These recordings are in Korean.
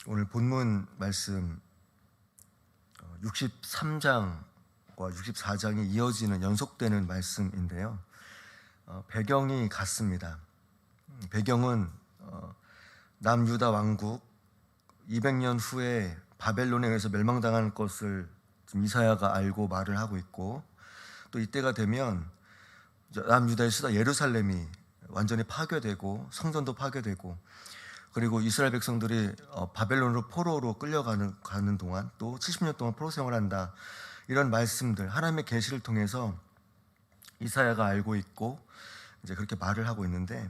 오늘 본문 말씀 63장과 64장이 이어지는 연속되는 말씀인데요. 배경이 같습니다. 배경은 남유다 왕국 200년 후에 바벨론에 의해서 멸망당할 것을 이사야가 알고 말을 하고 있고, 또 이때가 되면 남유다의 수도 예루살렘이 완전히 파괴되고 성전도 파괴되고, 그리고 이스라엘 백성들이 바벨론으로 포로로 끌려가는 동안 또 70년 동안 포로 생활한다, 이런 말씀들 하나님의 계시를 통해서 이사야가 알고 있고 이제 그렇게 말을 하고 있는데,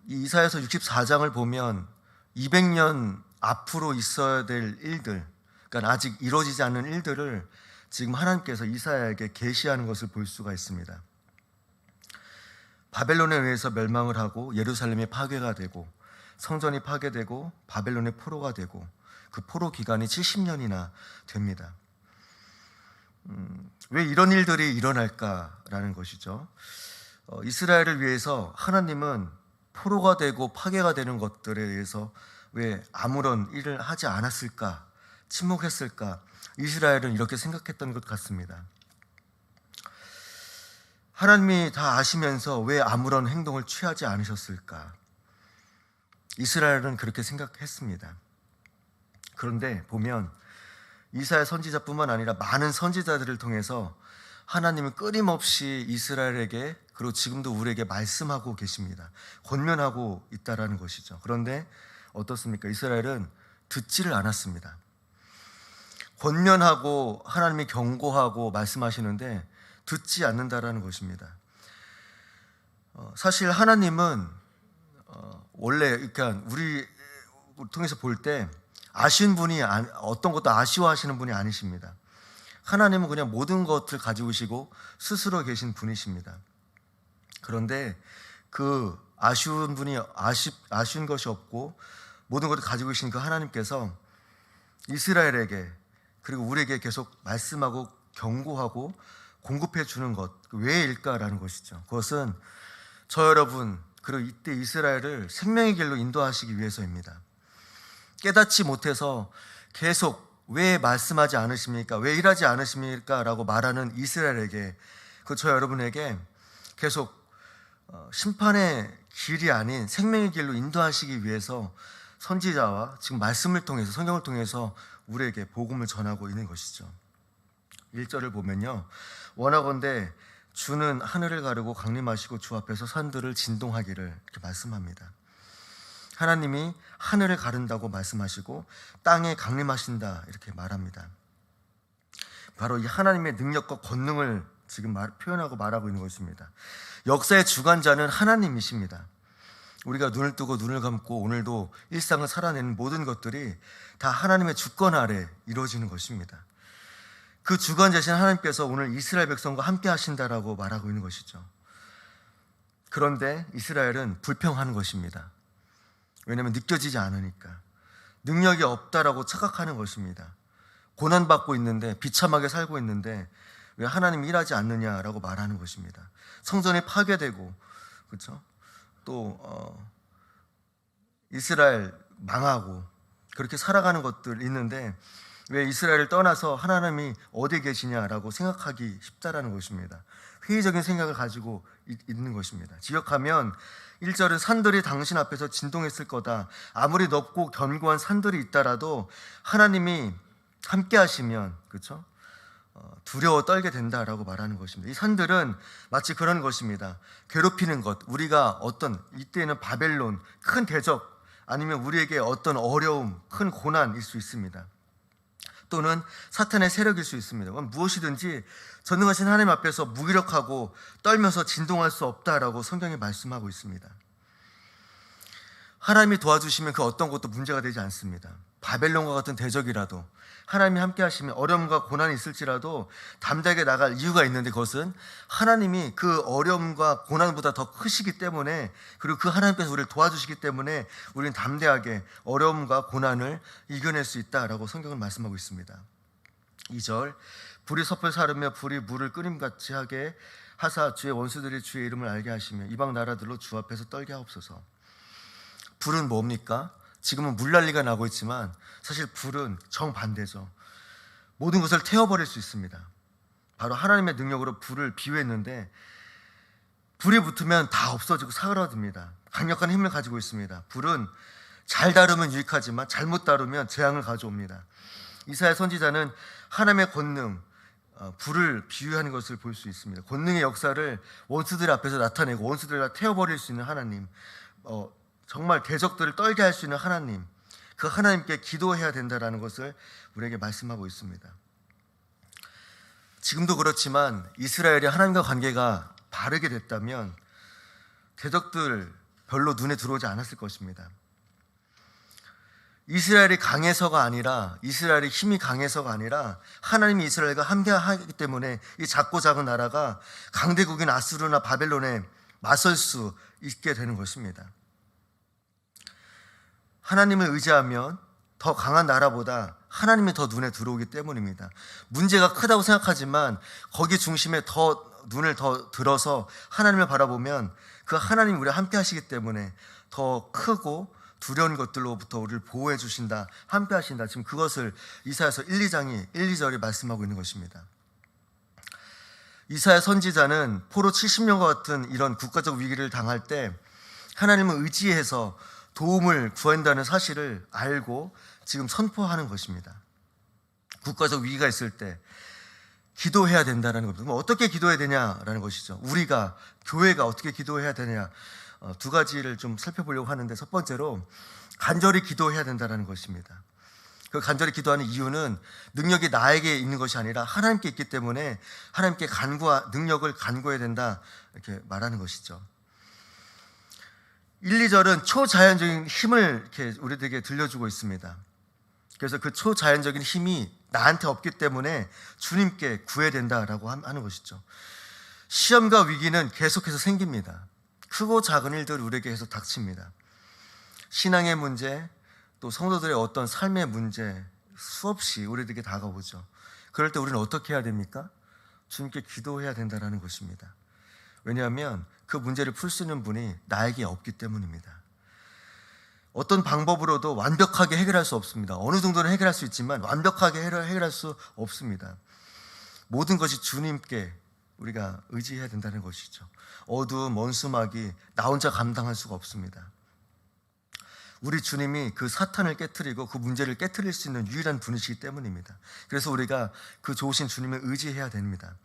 이 이사야서 64장을 보면 200년 앞으로 있어야 될 일들, 그러니까 아직 이루어지지 않은 일들을 지금 하나님께서 이사야에게 계시하는 것을 볼 수가 있습니다. 바벨론에 의해서 멸망을 하고 예루살렘이 파괴가 되고 성전이 파괴되고 바벨론의 포로가 되고, 그 포로 기간이 70년이나 됩니다. 왜 이런 일들이 일어날까라는 것이죠. 이스라엘을 위해서 하나님은 포로가 되고 파괴가 되는 것들에 대해서 왜 아무런 일을 하지 않았을까, 침묵했을까, 이스라엘은 이렇게 생각했던 것 같습니다. 하나님이 다 아시면서 왜 아무런 행동을 취하지 않으셨을까? 이스라엘은 그렇게 생각했습니다. 그런데 보면 이사야 선지자뿐만 아니라 많은 선지자들을 통해서 하나님은 끊임없이 이스라엘에게, 그리고 지금도 우리에게 말씀하고 계십니다. 권면하고 있다라는 것이죠. 그런데 어떻습니까? 이스라엘은 듣지를 않았습니다. 권면하고 하나님이 경고하고 말씀하시는데 듣지 않는다라는 것입니다. 사실 하나님은 원래, 그러니까 우리 통해서 볼 때 아쉬운 분이, 어떤 것도 아쉬워하시는 분이 아니십니다. 하나님은 그냥 모든 것을 가지고 계시고 스스로 계신 분이십니다. 그런데 그 아쉬운 분이 아쉬운 것이 없고 모든 것을 가지고 계신 그 하나님께서 이스라엘에게, 그리고 우리에게 계속 말씀하고 경고하고 공급해 주는 것, 왜일까라는 것이죠. 그것은 저 여러분, 그리고 이때 이스라엘을 생명의 길로 인도하시기 위해서입니다. 깨닫지 못해서 계속 왜 말씀하지 않으십니까? 왜 일하지 않으십니까? 라고 말하는 이스라엘에게, 저 여러분에게 계속 심판의 길이 아닌 생명의 길로 인도하시기 위해서 선지자와 지금 말씀을 통해서, 성경을 통해서 우리에게 복음을 전하고 있는 것이죠. 1절을 보면요, 원하건대 주는 하늘을 가르고 강림하시고 주 앞에서 산들을 진동하기를, 이렇게 말씀합니다. 하나님이 하늘을 가른다고 말씀하시고 땅에 강림하신다, 이렇게 말합니다. 바로 이 하나님의 능력과 권능을 지금 표현하고 말하고 있는 것입니다. 역사의 주관자는 하나님이십니다. 우리가 눈을 뜨고 눈을 감고 오늘도 일상을 살아내는 모든 것들이 다 하나님의 주권 아래 이루어지는 것입니다. 그 주관자신 하나님께서 오늘 이스라엘 백성과 함께 하신다라고 말하고 있는 것이죠. 그런데 이스라엘은 불평하는 것입니다. 왜냐하면 느껴지지 않으니까, 능력이 없다라고 착각하는 것입니다. 고난받고 있는데, 비참하게 살고 있는데 왜 하나님이 일하지 않느냐라고 말하는 것입니다. 성전이 파괴되고, 그렇죠? 또 이스라엘 망하고 그렇게 살아가는 것들 있는데 왜 이스라엘을 떠나서 하나님이 어디에 계시냐라고 생각하기 쉽다라는 것입니다. 회의적인 생각을 가지고 있는 것입니다. 지역하면 1절은 산들이 당신 앞에서 진동했을 거다. 아무리 높고 견고한 산들이 있다라도 하나님이 함께 하시면, 그렇죠? 두려워 떨게 된다라고 말하는 것입니다. 이 산들은 마치 그런 것입니다. 괴롭히는 것, 우리가 이때는 바벨론, 큰 대적, 아니면 우리에게 어떤 어려움, 큰 고난일 수 있습니다. 또는 사탄의 세력일 수 있습니다. 무엇이든지 전능하신 하나님 앞에서 무기력하고 떨면서 진동할 수 없다라고 성경이 말씀하고 있습니다. 하나님이 도와주시면 그 어떤 것도 문제가 되지 않습니다. 바벨론과 같은 대적이라도 하나님이 함께 하시면, 어려움과 고난이 있을지라도 담대하게 나갈 이유가 있는데, 그것은 하나님이 그 어려움과 고난보다 더 크시기 때문에, 그리고 그 하나님께서 우리를 도와주시기 때문에 우리는 담대하게 어려움과 고난을 이겨낼 수 있다라고 성경은 말씀하고 있습니다. 2절, 불이 섭을 사르며 불이 물을 끓임같이 하게 하사 주의 원수들이 주의 이름을 알게 하시며 이방 나라들로 주 앞에서 떨게 하옵소서. 불은 뭡니까? 지금은 물난리가 나고 있지만 사실 불은 정반대죠. 모든 것을 태워버릴 수 있습니다. 바로 하나님의 능력으로 불을 비유했는데, 불이 붙으면 다 없어지고 사그라듭니다. 강력한 힘을 가지고 있습니다. 불은 잘 다루면 유익하지만 잘못 다루면 재앙을 가져옵니다. 이사야 선지자는 하나님의 권능, 불을 비유하는 것을 볼 수 있습니다. 권능의 역사를 원수들 앞에서 나타내고 원수들을 다 태워버릴 수 있는 하나님, 정말 대적들을 떨게 할 수 있는 하나님, 그 하나님께 기도해야 된다는 것을 우리에게 말씀하고 있습니다. 지금도 그렇지만 이스라엘이 하나님과 관계가 바르게 됐다면 대적들 별로 눈에 들어오지 않았을 것입니다. 이스라엘이 강해서가 아니라, 이스라엘의 힘이 강해서가 아니라 하나님이 이스라엘과 함께하기 때문에 이 작고 작은 나라가 강대국인 아수르나 바벨론에 맞설 수 있게 되는 것입니다. 하나님을 의지하면 더 강한 나라보다 하나님이 더 눈에 들어오기 때문입니다. 문제가 크다고 생각하지만 거기 중심에 더 눈을 더 들어서 하나님을 바라보면 그 하나님이 우리와 함께 하시기 때문에 더 크고 두려운 것들로부터 우리를 보호해 주신다, 함께 하신다. 지금 그것을 이사야서 1, 2절이 말씀하고 있는 것입니다. 이사야 선지자는 포로 70년과 같은 이런 국가적 위기를 당할 때 하나님을 의지해서 도움을 구한다는 사실을 알고 지금 선포하는 것입니다. 국가적 위기가 있을 때 기도해야 된다는 겁니다. 그럼 어떻게 기도해야 되냐라는 것이죠. 우리가, 교회가 어떻게 기도해야 되냐, 두 가지를 좀 살펴보려고 하는데, 첫 번째로 간절히 기도해야 된다는 것입니다. 그 간절히 기도하는 이유는 능력이 나에게 있는 것이 아니라 하나님께 있기 때문에 하나님께 능력을 간구해야 된다, 이렇게 말하는 것이죠. 1, 2절은 초자연적인 힘을 이렇게 우리들에게 들려주고 있습니다. 그래서 그 초자연적인 힘이 나한테 없기 때문에 주님께 구해야 된다라고 하는 것이죠. 시험과 위기는 계속해서 생깁니다. 크고 작은 일들 우리에게 계속 닥칩니다. 신앙의 문제, 또 성도들의 어떤 삶의 문제 수없이 우리들에게 다가오죠. 그럴 때 우리는 어떻게 해야 됩니까? 주님께 기도해야 된다는 것입니다. 왜냐하면 그 문제를 풀 수 있는 분이 나에게 없기 때문입니다. 어떤 방법으로도 완벽하게 해결할 수 없습니다. 어느 정도는 해결할 수 있지만 완벽하게 해결할 수 없습니다. 모든 것이 주님께 우리가 의지해야 된다는 것이죠. 어두운 원수막이 나 혼자 감당할 수가 없습니다. 우리 주님이 그 사탄을 깨트리고 그 문제를 깨트릴 수 있는 유일한 분이시기 때문입니다. 그래서 우리가 그 좋으신 주님을 의지해야 됩니다.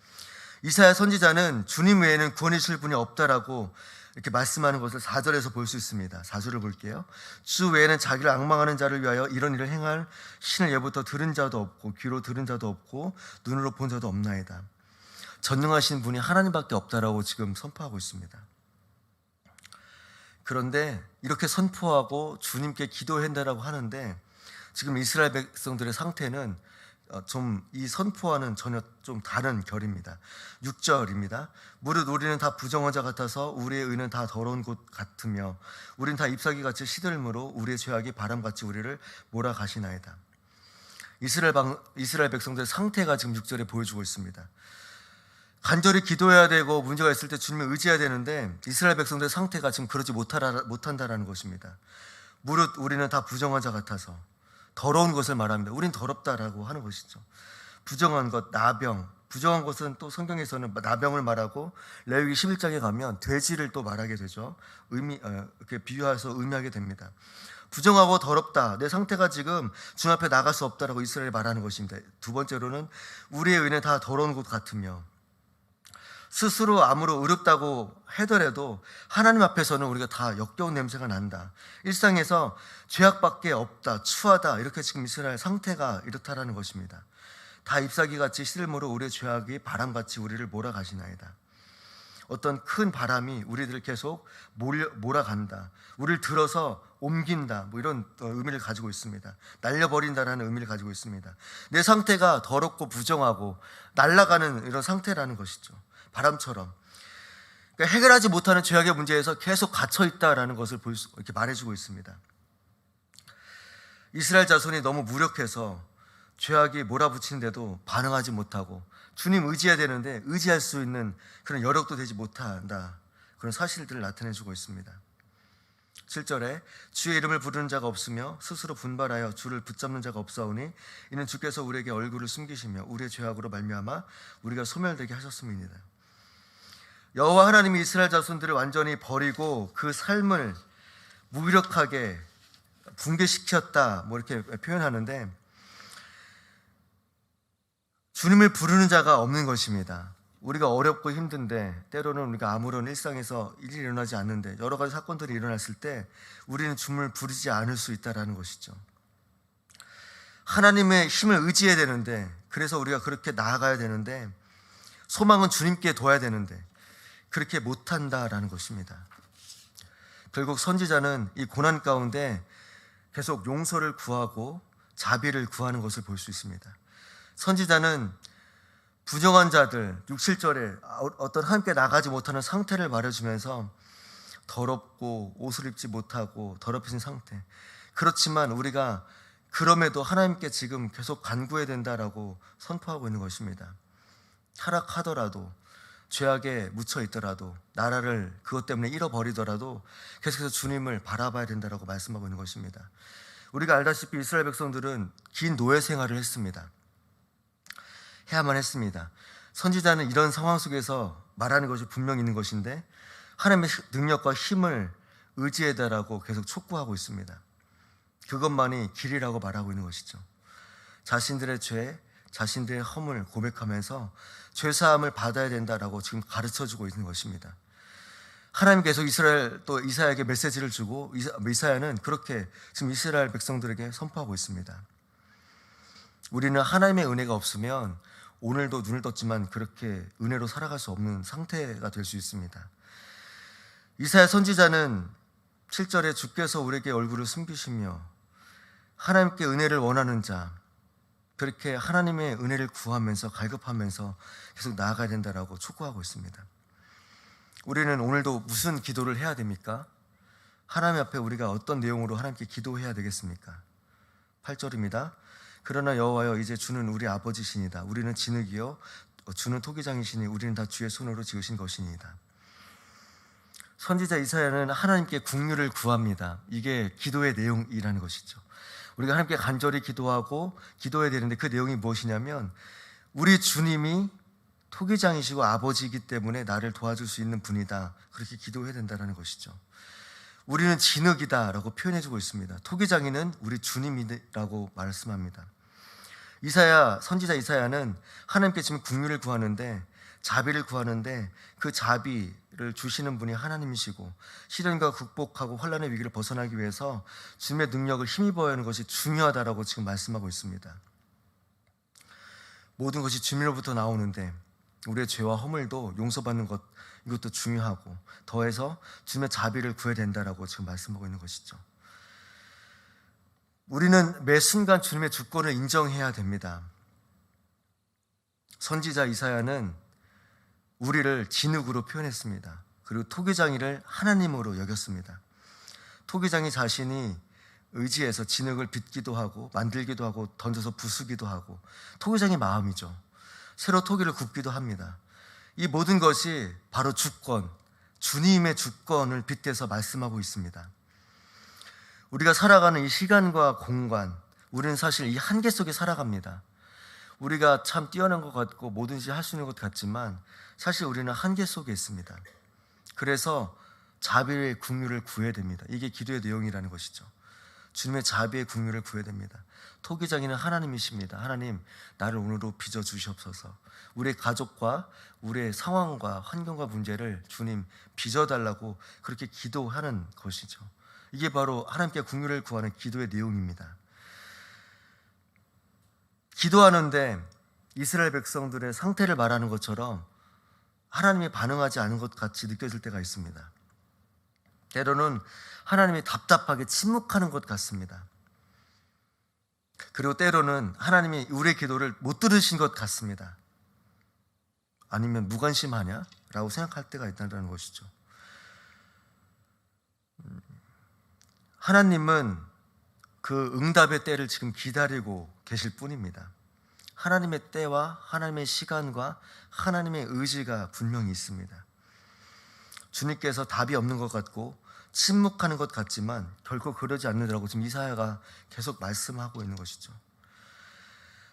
이사야 선지자는 주님 외에는 구원해 주실 분이 없다라고 이렇게 말씀하는 것을 4절에서 볼 수 있습니다. 4절을 볼게요. 주 외에는 자기를 악망하는 자를 위하여 이런 일을 행할 신을 예부터 들은 자도 없고 귀로 들은 자도 없고 눈으로 본 자도 없나이다. 전능하신 분이 하나님밖에 없다라고 지금 선포하고 있습니다. 그런데 이렇게 선포하고 주님께 기도한다라고 하는데 지금 이스라엘 백성들의 상태는 좀 이 선포와는 전혀 좀 다른 결입니다. 6절입니다. 무릇 우리는 다 부정한 자 같아서 우리의 의는 다 더러운 것 같으며 우리는 다 잎사귀같이 시들므로 우리의 죄악이 바람같이 우리를 몰아가시나이다. 이스라엘 백성들의 상태가 지금 6절에 보여주고 있습니다. 간절히 기도해야 되고 문제가 있을 때 주님을 의지해야 되는데 이스라엘 백성들의 상태가 지금 그러지 못한다라는 것입니다. 무릇 우리는 다 부정한 자 같아서, 더러운 것을 말합니다. 우린 더럽다라고 하는 것이죠. 부정한 것, 나병. 부정한 것은 또 성경에서는 나병을 말하고 레위기 11장에 가면 돼지를 또 말하게 되죠. 이렇게 비유해서 의미하게 됩니다. 부정하고 더럽다. 내 상태가 지금 주님 앞에 나갈 수 없다라고 이스라엘이 말하는 것입니다. 두 번째로는 우리의 의는 다 더러운 것 같으며, 스스로 아무로 의롭다고 하더라도 하나님 앞에서는 우리가 다 역겨운 냄새가 난다. 일상에서 죄악밖에 없다, 추하다, 이렇게 지금 이스라엘 상태가 이렇다라는 것입니다. 다 잎사귀같이 시들므로 우리의 죄악이 바람같이 우리를 몰아가시나이다. 어떤 큰 바람이 우리들을 계속 몰아간다, 우리를 들어서 옮긴다, 이런 의미를 가지고 있습니다. 날려버린다라는 의미를 가지고 있습니다. 내 상태가 더럽고 부정하고 날아가는 이런 상태라는 것이죠. 바람처럼. 그러니까 해결하지 못하는 죄악의 문제에서 계속 갇혀 있다라는 것을 이렇게 말해주고 있습니다. 이스라엘 자손이 너무 무력해서 죄악이 몰아붙이는데도 반응하지 못하고 주님 의지해야 되는데 의지할 수 있는 그런 여력도 되지 못한다, 그런 사실들을 나타내주고 있습니다. 7절에 주의 이름을 부르는 자가 없으며 스스로 분발하여 주를 붙잡는 자가 없사오니 이는 주께서 우리에게 얼굴을 숨기시며 우리의 죄악으로 말미암아 우리가 소멸되게 하셨음이니라. 여호와 하나님이 이스라엘 자손들을 완전히 버리고 그 삶을 무기력하게 붕괴시켰다, 이렇게 표현하는데, 주님을 부르는 자가 없는 것입니다. 우리가 어렵고 힘든데, 때로는 우리가 아무런 일상에서 일이 일어나지 않는데 여러 가지 사건들이 일어났을 때 우리는 주님을 부르지 않을 수 있다라는 것이죠. 하나님의 힘을 의지해야 되는데, 그래서 우리가 그렇게 나아가야 되는데, 소망은 주님께 둬야 되는데 그렇게 못한다라는 것입니다. 결국 선지자는 이 고난 가운데 계속 용서를 구하고 자비를 구하는 것을 볼 수 있습니다. 선지자는 부정한 자들, 6, 7절에 어떤 함께 나가지 못하는 상태를 말해주면서 더럽고 옷을 입지 못하고 더럽혀진 상태, 그렇지만 우리가 그럼에도 하나님께 지금 계속 간구해야 된다라고 선포하고 있는 것입니다. 타락하더라도, 죄악에 묻혀 있더라도, 나라를 그것 때문에 잃어버리더라도 계속해서 주님을 바라봐야 된다라고 말씀하고 있는 것입니다. 우리가 알다시피 이스라엘 백성들은 긴 노예 생활을 했습니다. 해야만 했습니다. 선지자는 이런 상황 속에서 말하는 것이 분명히 있는 것인데, 하나님의 능력과 힘을 의지해달라고 계속 촉구하고 있습니다. 그것만이 길이라고 말하고 있는 것이죠. 자신들의 죄, 자신들의 허물을 고백하면서 죄사함을 받아야 된다라고 지금 가르쳐주고 있는 것입니다. 하나님 계속 이사야에게 메시지를 주고, 이사야는 그렇게 지금 이스라엘 백성들에게 선포하고 있습니다. 우리는 하나님의 은혜가 없으면 오늘도 눈을 떴지만 그렇게 은혜로 살아갈 수 없는 상태가 될 수 있습니다. 이사야 선지자는 7절에 주께서 우리에게 얼굴을 숨기시며 하나님께 은혜를 원하는 자, 그렇게 하나님의 은혜를 구하면서 갈급하면서 계속 나아가야 된다라고 촉구하고 있습니다. 우리는 오늘도 무슨 기도를 해야 됩니까? 하나님 앞에 우리가 어떤 내용으로 하나님께 기도해야 되겠습니까? 8절입니다. 그러나 여호와여, 이제 주는 우리 아버지시니다. 우리는 진흙이요 주는 토기장이시니 우리는 다 주의 손으로 지으신 것이니이다. 선지자 이사야는 하나님께 긍휼을 구합니다. 이게 기도의 내용이라는 것이죠. 우리가 하나님께 간절히 기도하고 기도해야 되는데, 그 내용이 무엇이냐면 우리 주님이 토기장이시고 아버지이기 때문에 나를 도와줄 수 있는 분이다, 그렇게 기도해야 된다는 것이죠. 우리는 진흙이다 라고 표현해주고 있습니다. 토기장이는 우리 주님이라고 말씀합니다. 선지자 이사야는 하나님께 지금 긍휼을 구하는데, 자비를 구하는데, 그 자비를 주시는 분이 하나님이시고 시련과 극복하고 환난의 위기를 벗어나기 위해서 주님의 능력을 힘입어야 하는 것이 중요하다라고 지금 말씀하고 있습니다. 모든 것이 주님으로부터 나오는데 우리의 죄와 허물도 용서받는 것, 이것도 중요하고 더해서 주님의 자비를 구해야 된다라고 지금 말씀하고 있는 것이죠. 우리는 매 순간 주님의 주권을 인정해야 됩니다. 선지자 이사야는 우리를 진흙으로 표현했습니다. 그리고 토기장이를 하나님으로 여겼습니다. 토기장이 자신이 의지해서 진흙을 빚기도 하고 만들기도 하고 던져서 부수기도 하고, 토기장의 마음이죠. 새로 토기를 굽기도 합니다. 이 모든 것이 바로 주권, 주님의 주권을 빗대서 말씀하고 있습니다. 우리가 살아가는 이 시간과 공간, 우리는 사실 이 한계 속에 살아갑니다. 우리가 참 뛰어난 것 같고 뭐든지 할 수 있는 것 같지만 사실 우리는 한계 속에 있습니다. 그래서 자비의 긍휼을 구해야 됩니다. 이게 기도의 내용이라는 것이죠. 주님의 자비의 긍휼을 구해야 됩니다. 토기장이는 하나님이십니다. 하나님, 나를 오늘도 빚어주시옵소서. 우리의 가족과 우리의 상황과 환경과 문제를 주님 빚어달라고 그렇게 기도하는 것이죠. 이게 바로 하나님께 긍휼을 구하는 기도의 내용입니다. 기도하는데 이스라엘 백성들의 상태를 말하는 것처럼 하나님이 반응하지 않은 것 같이 느껴질 때가 있습니다. 때로는 하나님이 답답하게 침묵하는 것 같습니다. 그리고 때로는 하나님이 우리의 기도를 못 들으신 것 같습니다. 아니면 무관심하냐? 라고 생각할 때가 있다는 것이죠. 하나님은 그 응답의 때를 지금 기다리고 계실 뿐입니다. 하나님의 때와 하나님의 시간과 하나님의 의지가 분명히 있습니다. 주님께서 답이 없는 것 같고 침묵하는 것 같지만 결코 그러지 않는다라고 지금 이사야가 계속 말씀하고 있는 것이죠.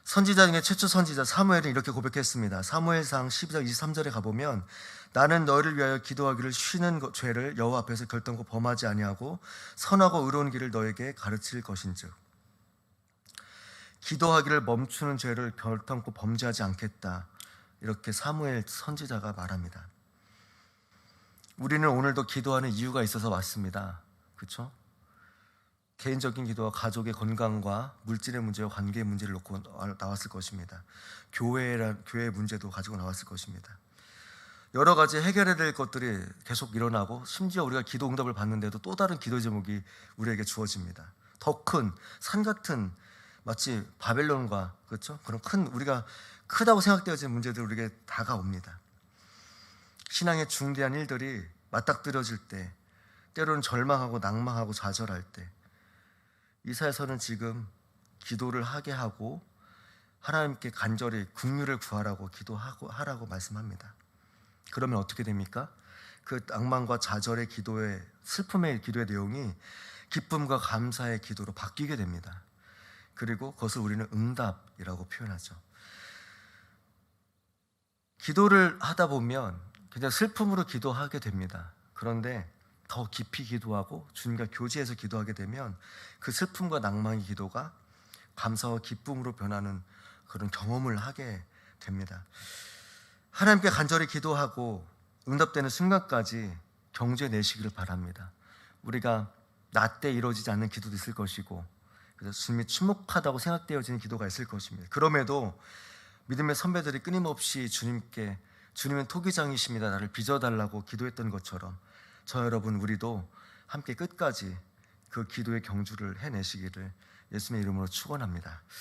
선지자 중에 최초 선지자 사무엘은 이렇게 고백했습니다. 사무엘상 12장 23절에 가보면 나는 너희를 위하여 기도하기를 쉬는 죄를 여호와 앞에서 결단코 범하지 아니하고 선하고 의로운 길을 너에게 가르칠 것인즉, 기도하기를 멈추는 죄를 결단코 범죄하지 않겠다, 이렇게 사무엘 선지자가 말합니다. 우리는 오늘도 기도하는 이유가 있어서 왔습니다. 그렇죠? 개인적인 기도와 가족의 건강과 물질의 문제와 관계의 문제를 놓고 나왔을 것입니다. 교회의 문제도 가지고 나왔을 것입니다. 여러 가지 해결해야 될 것들이 계속 일어나고, 심지어 우리가 기도 응답을 받는데도 또 다른 기도 제목이 우리에게 주어집니다. 더 큰 산 같은, 마치 바벨론과, 그렇죠? 그런 큰, 우리가 크다고 생각되어지는 문제들이 우리에게 다가옵니다. 신앙의 중대한 일들이 맞닥뜨려질 때, 때로는 절망하고 낭망하고 좌절할 때, 이사야서는 지금 기도를 하게 하고 하나님께 간절히 긍휼을 구하라고 기도하라고 말씀합니다. 그러면 어떻게 됩니까? 그 낭만과 좌절의 기도의, 슬픔의 기도의 내용이 기쁨과 감사의 기도로 바뀌게 됩니다. 그리고 그것을 우리는 응답이라고 표현하죠. 기도를 하다 보면 그냥 슬픔으로 기도하게 됩니다. 그런데 더 깊이 기도하고 주님과 교제해서 기도하게 되면 그 슬픔과 낭만의 기도가 감사와 기쁨으로 변하는 그런 경험을 하게 됩니다. 하나님께 간절히 기도하고 응답되는 순간까지 경주해 내시기를 바랍니다. 우리가 나 때 이루어지지 않는 기도도 있을 것이고, 그래서 주님이 침묵하다고 생각되어지는 기도가 있을 것입니다. 그럼에도 믿음의 선배들이 끊임없이 주님께, 주님은 토기장이십니다, 나를 빚어달라고 기도했던 것처럼 저 여러분, 우리도 함께 끝까지 그 기도의 경주를 해내시기를 예수님의 이름으로 축원합니다.